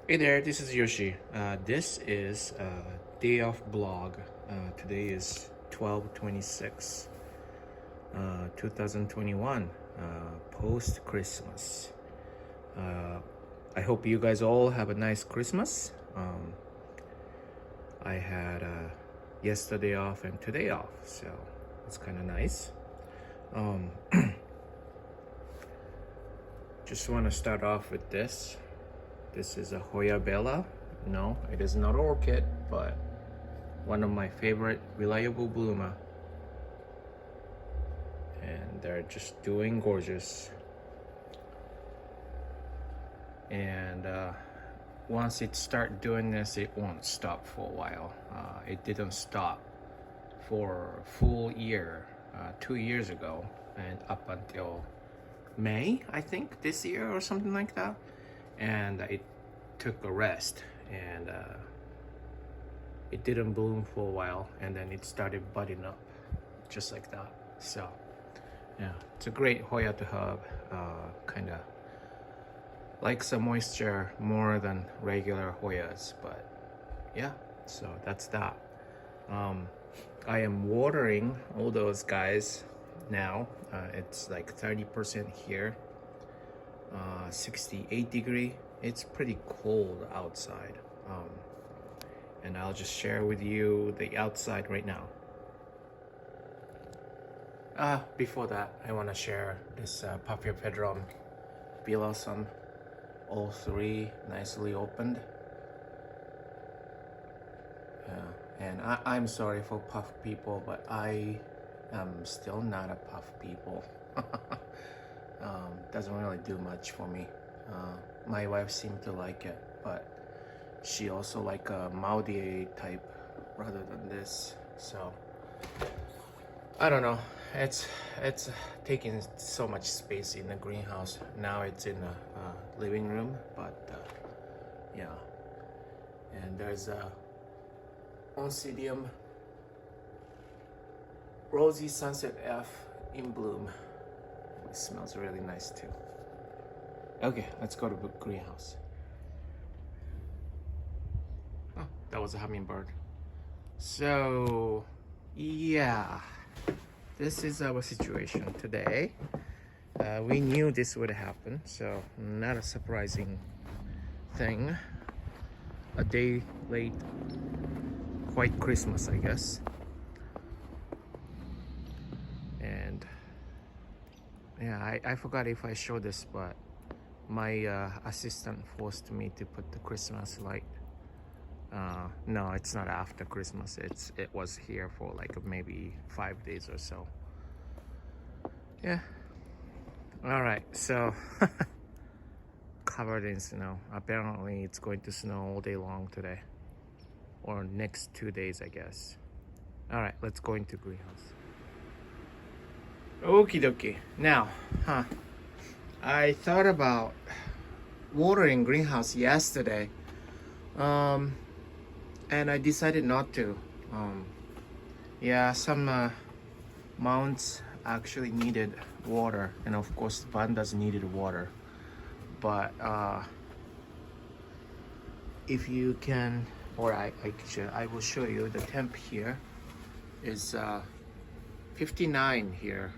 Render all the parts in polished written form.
Hey there, this is Yoshi. This is day off blog. Today is 12/26, 2021, post Christmas. Uh, I hope you guys all have a nice Christmas. I had yesterday off and today off, so it's kind of nice. Um, just want to start off with this. This is a Hoya Bella. No, it is not orchid, but one of my favorite reliable bloomer. And they're just doing gorgeous. And once it start doing this, it won't stop for a while. It didn't stop for a full year, 2 years ago, and up until May, I think, this year or something like that. And it took a rest, and it didn't bloom for a while, and then it started budding up just like that. So yeah, it's a great Hoya to have. Kind of likes the moisture more than regular Hoyas, but yeah, so that's that. I am watering all those guys now. It's like 30% here, 68 degree. It's pretty cold outside, and I'll just share with you the outside right now. Before that, I want to share this Paphiopedrum Bilosum, all three nicely opened. And I'm sorry for puff people, but I am still not a puff people. Doesn't really do much for me. My wife seemed to like it, but she also like a Maudier type rather than this. So I don't know. It's taking so much space in the greenhouse. Now it's in the living room, but yeah. And there's a Oncidium Rosy Sunset F in bloom. It smells really nice too. Okay, let's go to the greenhouse. Oh, that was a hummingbird. So, yeah, this is our situation today. We knew this would happen, so not a surprising thing. A day late, quite Christmas, I guess. And yeah, I forgot if I showed this, but my assistant forced me to put the Christmas light. No, it's not after Christmas. It was here for like maybe 5 days or so. Yeah. All right. So covered in snow. Apparently, it's going to snow all day long today, or next 2 days, I guess. All right. Let's go into greenhouse. Okie dokie. Now, I thought about watering greenhouse yesterday, and I decided not to. Yeah, some mounts actually needed water, and of course the pandas needed water. But if you can, or I will show you the temp here is 59 here.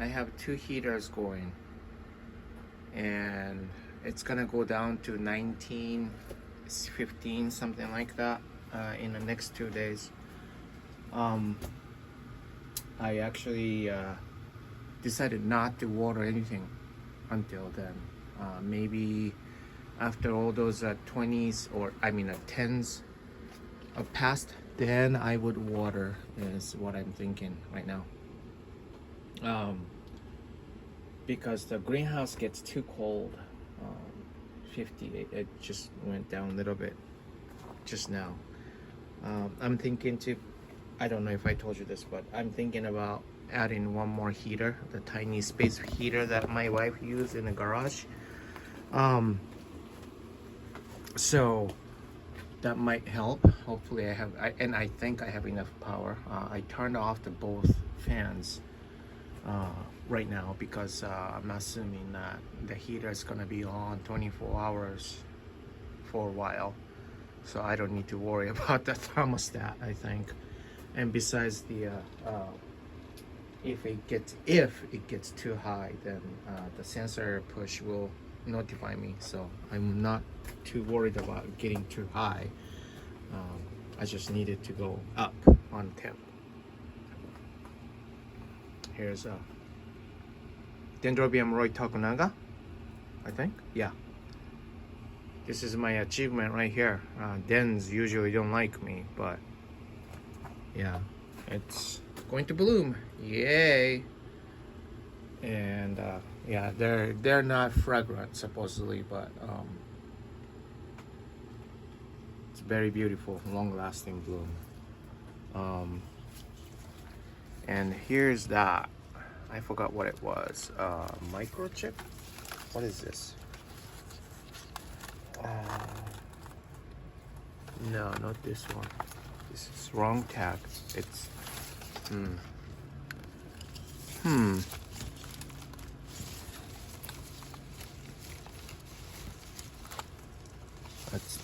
I have 2 heaters going, and it's gonna go down to 19, 15, something like that, in the next 2 days. I actually decided not to water anything until then. Maybe after all those 20s, or I mean 10s are passed, then I would water, is what I'm thinking right now. Because the greenhouse gets too cold. 58, it just went down a little bit just now. I'm thinking to, I don't know if I told you this, but I'm thinking about adding one more heater, the tiny space heater that my wife used in the garage. So that might help. Hopefully I think I have enough power. I turned off the both fans right now because I'm assuming that the heater is gonna be on 24 hours for a while, so I don't need to worry about the thermostat, I think. And besides, the if it gets too high, then the sensor push will notify me, so I'm not too worried about getting too high. I just needed to go up on temp. Here's Dendrobium Roy Tokunaga, I think. Yeah, this is my achievement right here. Dens usually don't like me, but yeah, it's going to bloom. Yay! And yeah, they're not fragrant supposedly, but it's very beautiful, long-lasting bloom. And here's that. I forgot what it was. Microchip? What is this? No, not this one. This is wrong tag. It's That's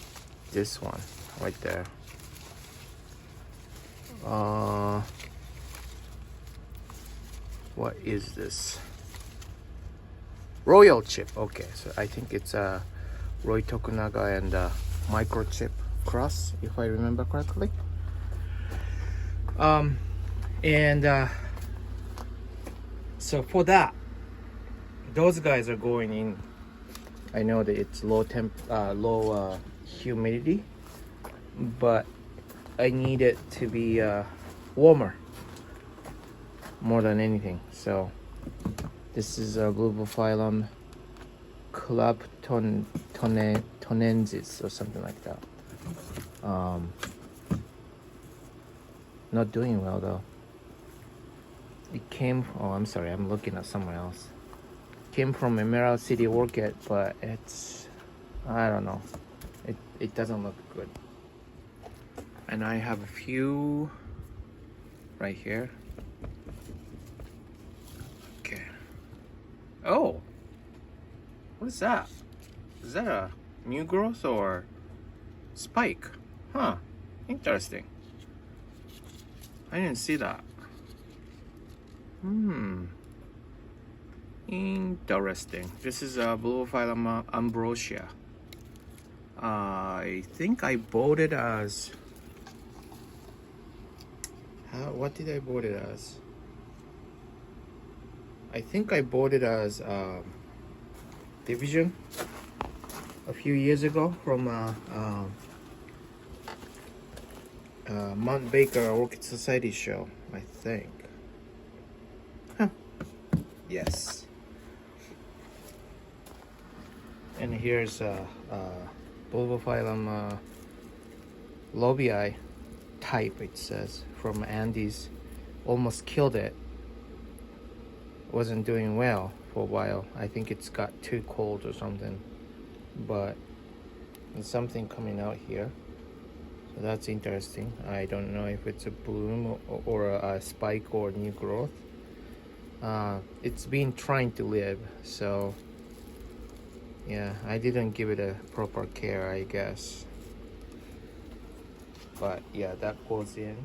this one right there. What is this? Royal chip. Okay, so I think it's a Roy Tokunaga and microchip cross, if I remember correctly. So for that, those guys are going in. I know that it's low humidity, but I need it to be warmer more than anything. So this is a Bluebophyllum tonensis or something like that. Not doing well though. It came, oh, I'm sorry, I'm looking at somewhere else. Came from Emerald City Orchid, but it's, I don't know, it doesn't look good. And I have a few right here. Okay. Oh, what is that? Is that a new growth or spike? Huh, interesting. I didn't see that. Interesting. This is a Bluebophyllum ambrosia. I think I bought it as, what did I bought it as? I think I bought it as Division a few years ago from Mount Baker Orchid Society show, I think. Huh. Yes. And here's Bluebophyllum lobii type, it says, from Andes. Almost killed it. Wasn't doing well for a while. I think it's got too cold or something. But there's something coming out here. So that's interesting. I don't know if it's a bloom or a spike or new growth. It's been trying to live, so yeah, I didn't give it a proper care, I guess. But yeah, that goes in.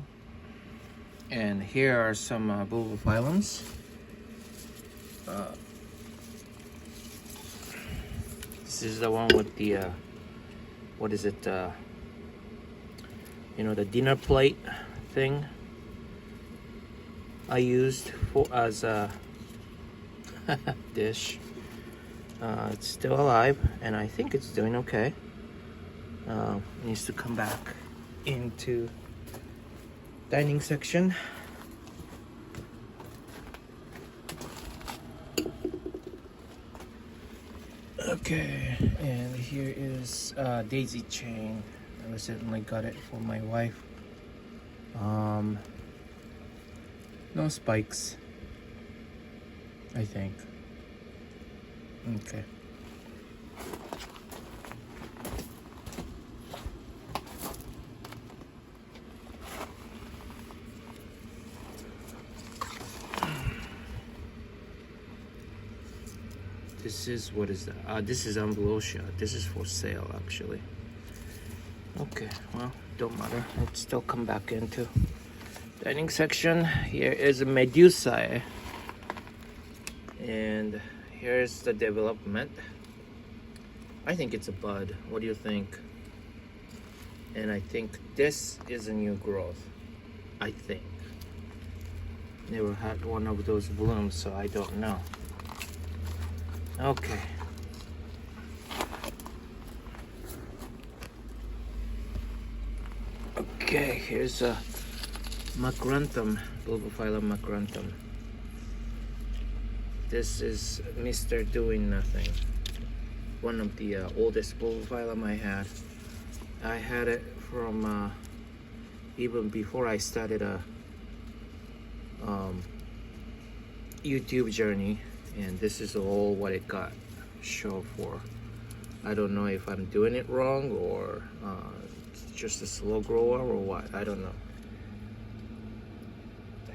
And here are some Bluebophyllums. This is the one with the what is it, you know, the dinner plate thing I used for as a dish. It's still alive, and I think it's doing okay. Needs to come back into dining section. Okay, and here is daisy chain. I recently got it for my wife. No spikes, I think. Okay. This is, what is that? This is ambrosia. This is for sale, actually. Okay, well, don't matter. Let's still come back into dining section. Here is a Medusa, and here's the development. I think it's a bud. What do you think? And I think this is a new growth. I think. Never had one of those blooms, so I don't know. Okay. Okay, here's a Macranthum, Bulbophyllum macranthum. This is Mr. Doing Nothing. One of the oldest Bulbophyllum I had. I had it from even before I started a YouTube journey, and this is all what it got show for. I don't know if I'm doing it wrong or it's just a slow grower or what. I don't know.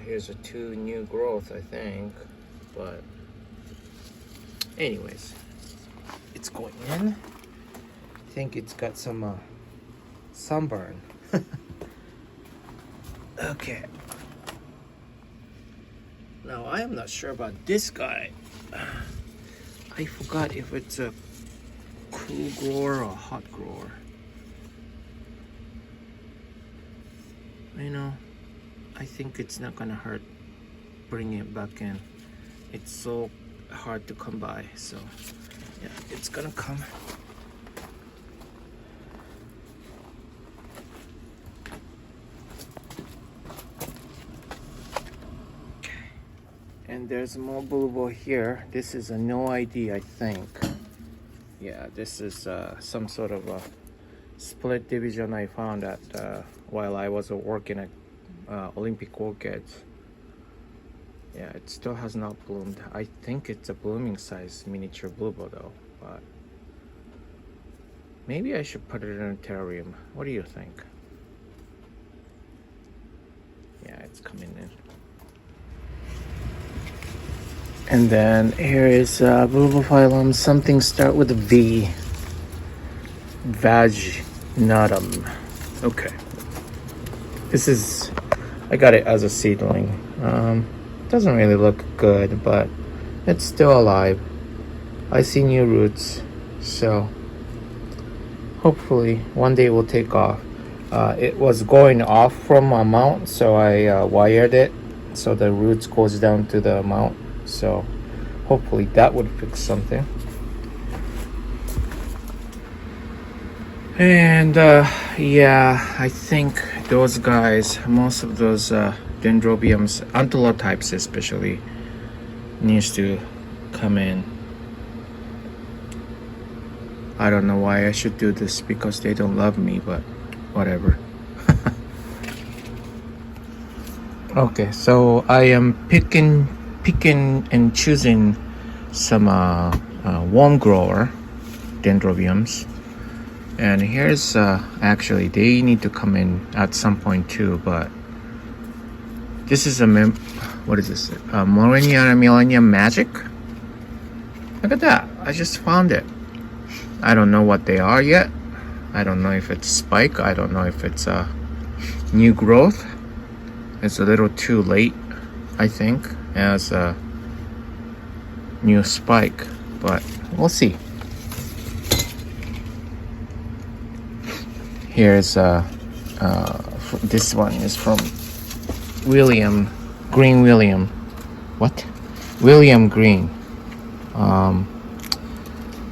Here's a 2 new growth, I think, but anyways, it's going in. I think it's got some sunburn. Okay. Now I am not sure about this guy. I forgot if it's a cool grower or hot grower. You know, I think it's not gonna hurt bringing it back in. It's so hard to come by, so yeah, it's gonna come. And there's more bulbo here. This is a no ID, I think. Yeah, this is some sort of a split division I found at while I was working at Olympic Orchids. Yeah, it still has not bloomed. I think it's a blooming size miniature bulbo though, but maybe I should put it in a terrarium. What do you think? Yeah, it's coming in. And then here is Bulbophyllum, something start with a V. Vaginatum. Okay. This is, I got it as a seedling. Doesn't really look good, but it's still alive. I see new roots, so hopefully one day it will take off. It was going off from a mount, so I wired it so the roots goes down to the mount. So hopefully that would fix something. And yeah, I think those guys, most of those dendrobiums, antelotypes especially, needs to come in. I don't know why I should do this, because they don't love me, but whatever. Okay, so I am picking and choosing some warm grower dendrobiums, and here's actually they need to come in at some point too, but this is a what is this, Millennium Magic. Look at that, I just found it. I don't know what they are yet. I don't know if it's spike, I don't know if it's a new growth. It's a little too late, I think, as a new spike, but we'll see. Here's this one is from William Green. What? William Green.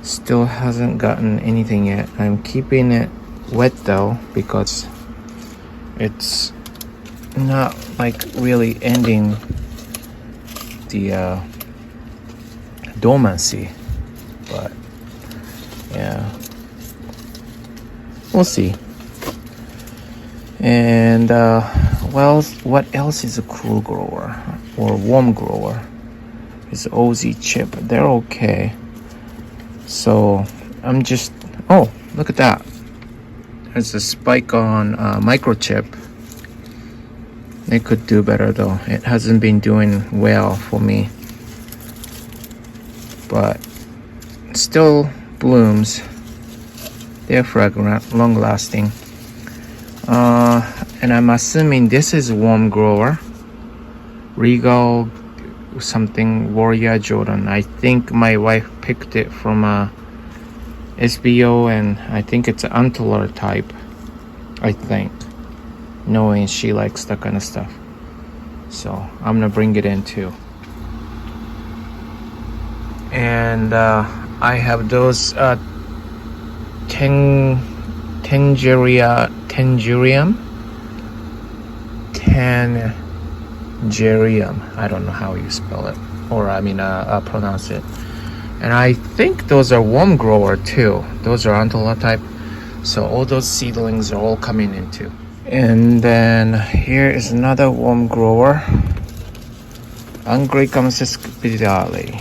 Still hasn't gotten anything yet. I'm keeping it wet though, because it's not like really ending the dormancy, but yeah, we'll see. And well, what else is a cool grower or warm grower? Is OZ chip. They're okay. So I'm just, oh, look at that, there's a spike on microchip. It could do better though. It hasn't been doing well for me, but still blooms. They're fragrant, long lasting. And I'm assuming this is warm grower. Regal something Warrior Jordan. I think my wife picked it from SBO, and I think it's an antler type. I think, knowing she likes that kind of stuff. So I'm gonna bring it in too. And I have those tangerium. I don't know how you spell it, or pronounce it. And I think those are warm grower too. Those are antler type. So all those seedlings are all coming in too. And then here is another warm grower. Angraecum sesquipedale.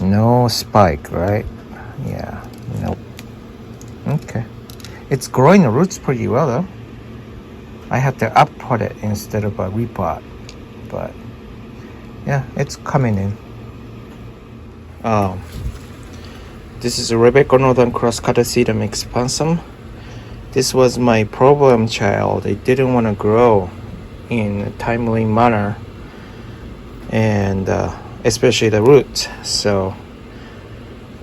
No spike, right? Yeah, nope. Okay. It's growing the roots pretty well though. I have to uppot it instead of a repot. But yeah, it's coming in. This is a Rebecca Northern Cross Catasetum expansum. This was my problem child. It didn't want to grow in a timely manner, and especially the roots. So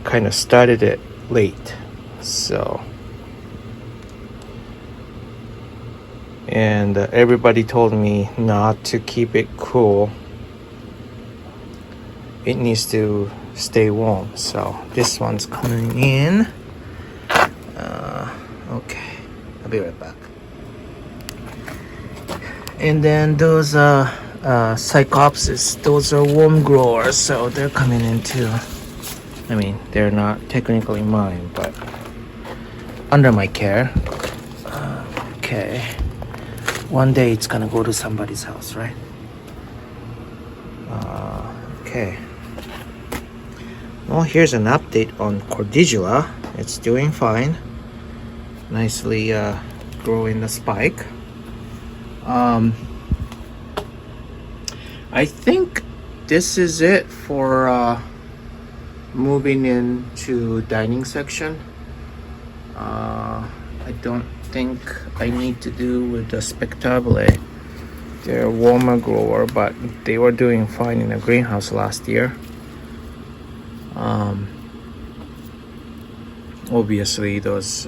kind of started it late. So and everybody told me not to keep it cool. It needs to stay warm. So this one's coming in. Okay, I'll be right back. And then those Psychopsis, those are warm growers, so they're coming in too. I mean, they're not technically mine, but under my care. Okay, one day it's gonna go to somebody's house, right? Okay. Well, here's an update on Cordillera. It's doing fine. Nicely growing the spike. I think this is it for moving into dining section. I don't think I need to do with the Spectabile. They're a warmer grower, but they were doing fine in the greenhouse last year. Obviously those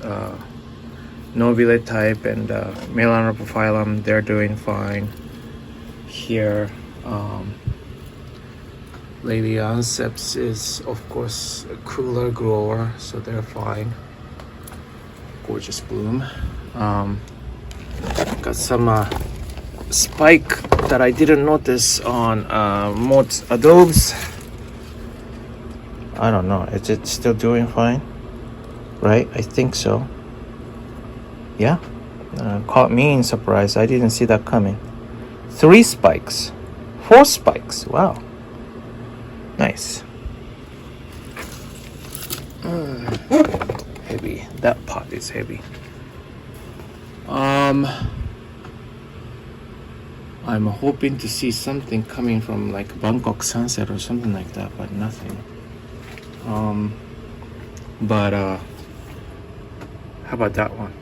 Nobile type and Melanopophyllum, they're doing fine. Here Lelianceps is of course a cooler grower, so they're fine. Gorgeous bloom. Got some spike that I didn't notice on Mott's adobes. I don't know, is it still doing fine? Right, I think so. Yeah, caught me in surprise. I didn't see that coming. 3 spikes, 4 spikes. Wow, nice. Heavy. That pot is heavy. I'm hoping to see something coming from like Bangkok Sunset or something like that, but nothing. But how about that one?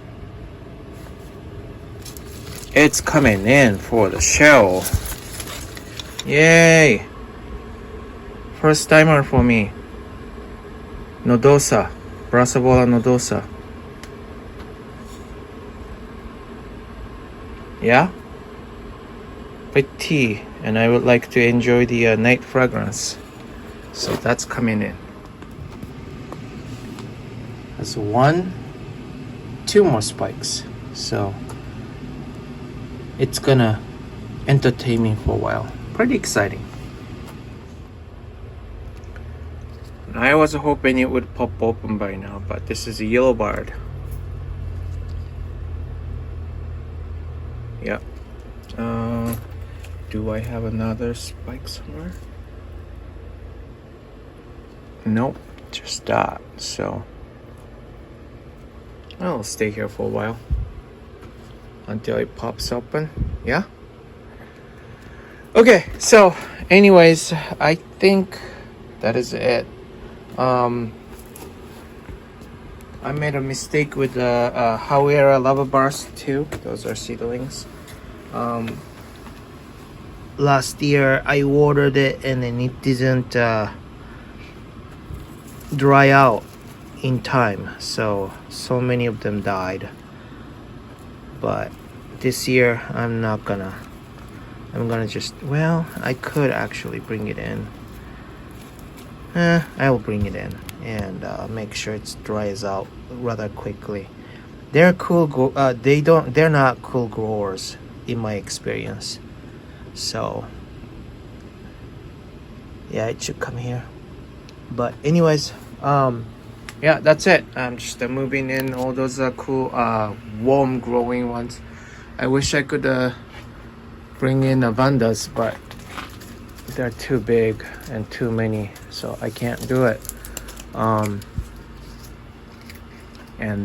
It's coming in for the show. Yay! First timer for me. Nodosa. Brassavola nodosa. Yeah? Pretty. And I would like to enjoy the night fragrance. So that's coming in. That's 2 more spikes. So it's gonna entertain me for a while. Pretty exciting. I was hoping it would pop open by now, but this is a yellow bird. Yeah. Do I have another spike somewhere? Nope, just that. So I'll stay here for a while until it pops open. Yeah. Okay, so anyways, I think that is it. I made a mistake with the Hawera lava bars too. Those are seedlings. Last year I ordered it and then it didn't dry out in time, so many of them died. But this year I'm gonna just, well, I could actually bring it in. I will bring it in and make sure it dries out rather quickly. They're they're not cool growers in my experience. So yeah, it should come here. But anyways, yeah, that's it. I'm just moving in all those cool warm growing ones. I wish I could bring in Vandas, but they're too big and too many, so I can't do it. And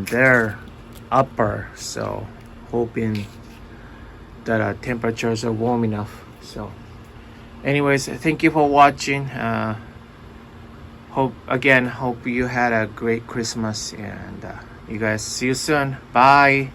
they're upper, so hoping that temperatures are warm enough. So anyways, thank you for watching. Hope you had a great Christmas, and you guys see you soon. Bye.